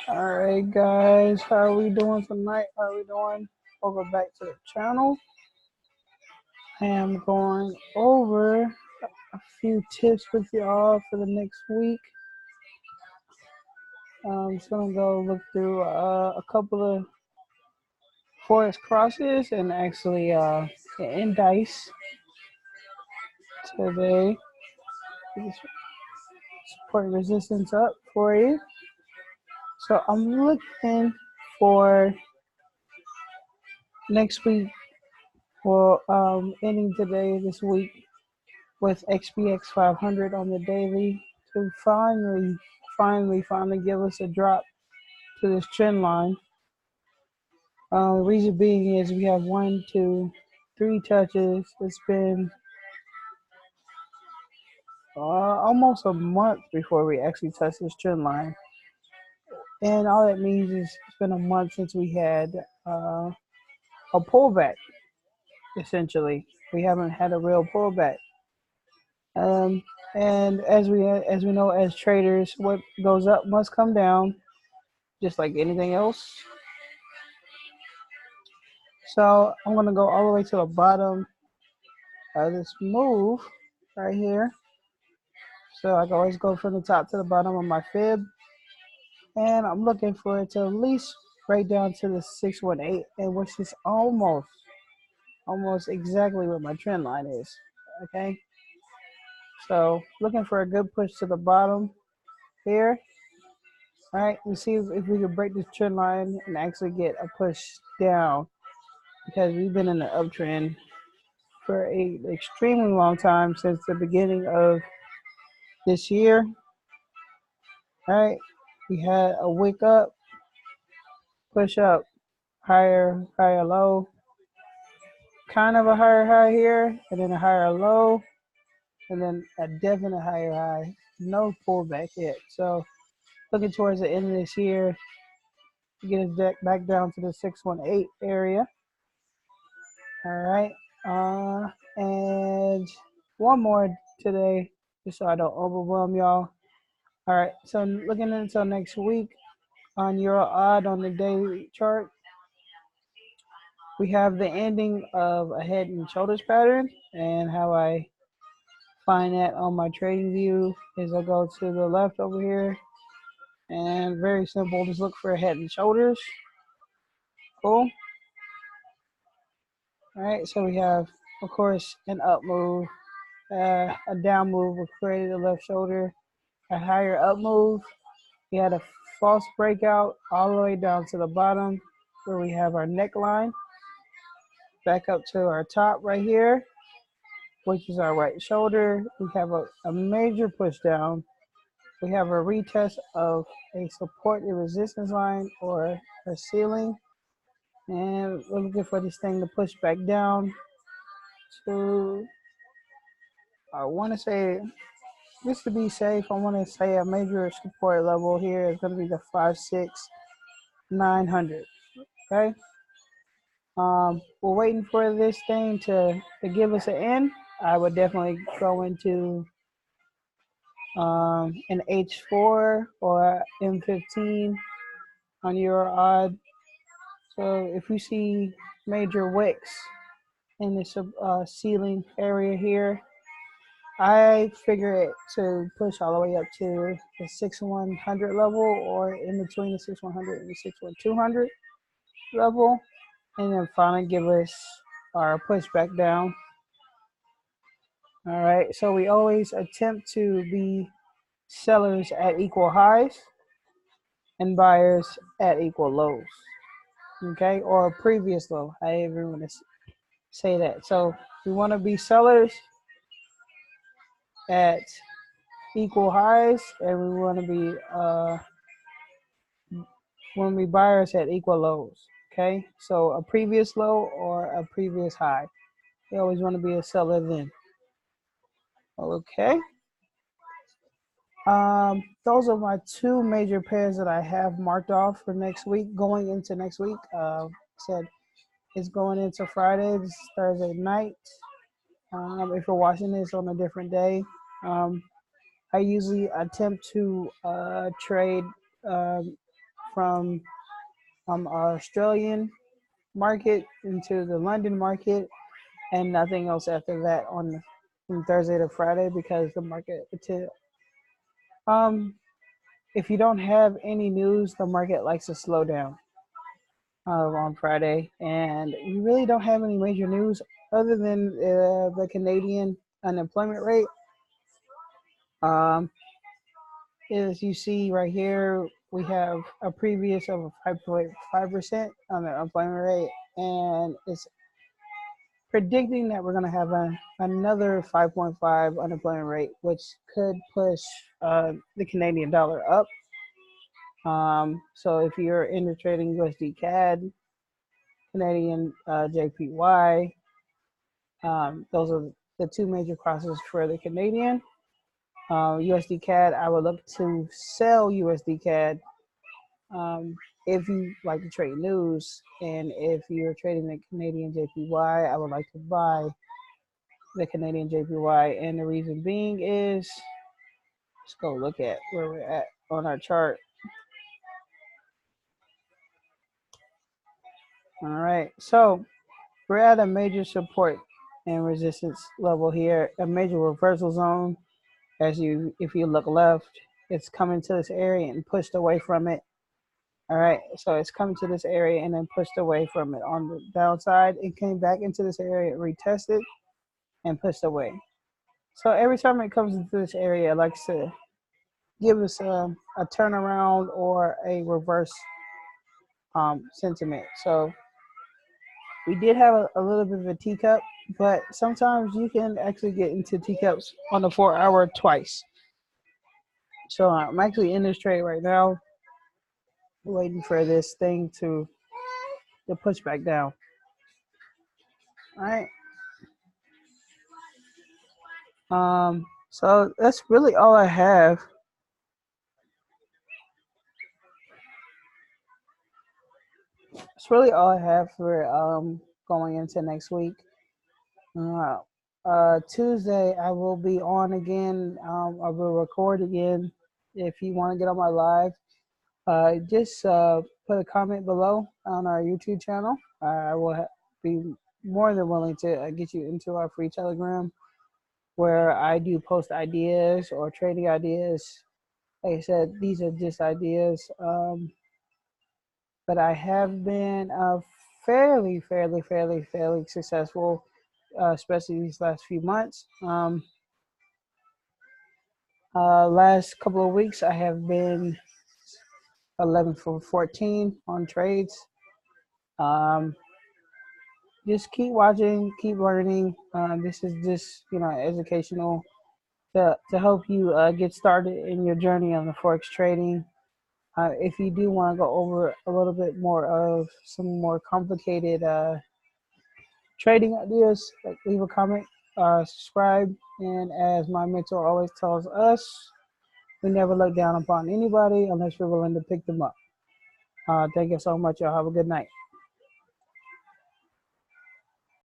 All right, guys, how are we doing tonight? How are we doing? Welcome back to the channel. I am going over a few tips with y'all for the next week. I'm just gonna go look through a couple of forex crosses and actually in dice today. Support resistance up for you. So I'm looking for next week, well, ending today this week with XPX 500 on the daily to finally give us a drop to this trend line. The reason being is we have 1, 2, 3 touches. It's been almost a month before we actually touch this trend line. And all that means is it's been a month since we had a pullback, essentially. We haven't had a real pullback. And as we know as traders, what goes up must come down, just like anything else. So I'm going to go all the way to the bottom of this move right here. So I can always go from the top to the bottom of my fib. And I'm looking for it to at least break down to the 618, and which is almost exactly what my trend line is. Okay. So looking for a good push to the bottom here. All right, let's see if we can break this trend line and actually get a push down, because we've been in the uptrend for an extremely long time, since the beginning of this year. All right, we had a wick up, push up, higher low, kind of a higher high here, and then a higher low, and then a definite higher high. No pullback yet. So looking towards the end of this year, get us back down to the 618 area. All right. And one more today, just so I don't overwhelm y'all. All right. So looking until next week on Euro odd on the daily chart, we have the ending of a head and shoulders pattern. And how I find that on my trading view is I go to the left over here, and very simple, just look for a head and shoulders. Cool. All right, so we have, of course, an up move, a down move, we created a left shoulder, a higher up move. We had a false breakout all the way down to the bottom where we have our neckline. Back up to our top right here, which is our right shoulder. We have a major push down. We have a retest of a support and resistance line or a ceiling. And we're looking for this thing to push back down to, I want to say, just to be safe, I want to say a major support level here is going to be the 56900. Okay. We're waiting for this thing to give us an end. I would definitely go into an H4 or M15 on your odd. So if you see major wicks in this ceiling area here, I figure it to push all the way up to the 6100 level, or in between the 6100 and the 61200 level, and then finally give us our push back down. All right, so we always attempt to be sellers at equal highs and buyers at equal lows. Okay, or a previous low, however you want to say that. So we want to be sellers at equal highs, and we want to be buyers at equal lows. Okay, so a previous low or a previous high. You always want to be a seller then. Okay. Those are my two major pairs that I have marked off for next week, going into next week. said it's going into Friday. This is Thursday night. If you're watching this on a different day, I usually attempt to trade from Australian market into the London market, and nothing else after that on from Thursday to Friday because the market um if you don't have any news, the market likes to slow down on Friday, and you really don't have any major news other than the Canadian unemployment rate. Um, as you see right here, we have a previous of 5.5% on the unemployment rate, and it's predicting that we're going to have another 5.5 unemployment rate, which could push the Canadian dollar up. So if you're into trading USD CAD, Canadian JPY, those are the two major crosses for the Canadian. USD CAD, I would look to sell USD CAD if you like to trade news, and if you're trading the Canadian JPY, I would like to buy the Canadian JPY, and the reason being is, let's go look at where we're at on our chart. All right, so we're at a major support and resistance level here, a major reversal zone. If you look left, it's coming to this area and pushed away from it. All right, so it's coming to this area and then pushed away from it. On the downside, it came back into this area, retested, and pushed away. So every time it comes into this area, it likes to give us a turnaround or a reverse sentiment. So we did have a little bit of a teacup, but sometimes you can actually get into teacups on the 4 hour twice. So I'm actually in this trade right now, waiting for this thing to push back down. All right. So that's really all I have. That's really all I have for going into next week. Tuesday I will be on again. I will record again. If you want to get on my live, just put a comment below on our YouTube channel. I will be more than willing to get you into our free Telegram, where I do post ideas or trading ideas. Like I said, these are just ideas, but I have been fairly successful, especially these last few months. Last couple of weeks, I have been 11 for 14 on trades. Just keep watching, keep learning. This is just educational to help you get started in your journey on the forex trading. If you do want to go over a little bit more of some more complicated trading ideas, like leave a comment, subscribe, and as my mentor always tells us, we never look down upon anybody unless we're willing to pick them up. Thank you so much. Y'all have a good night.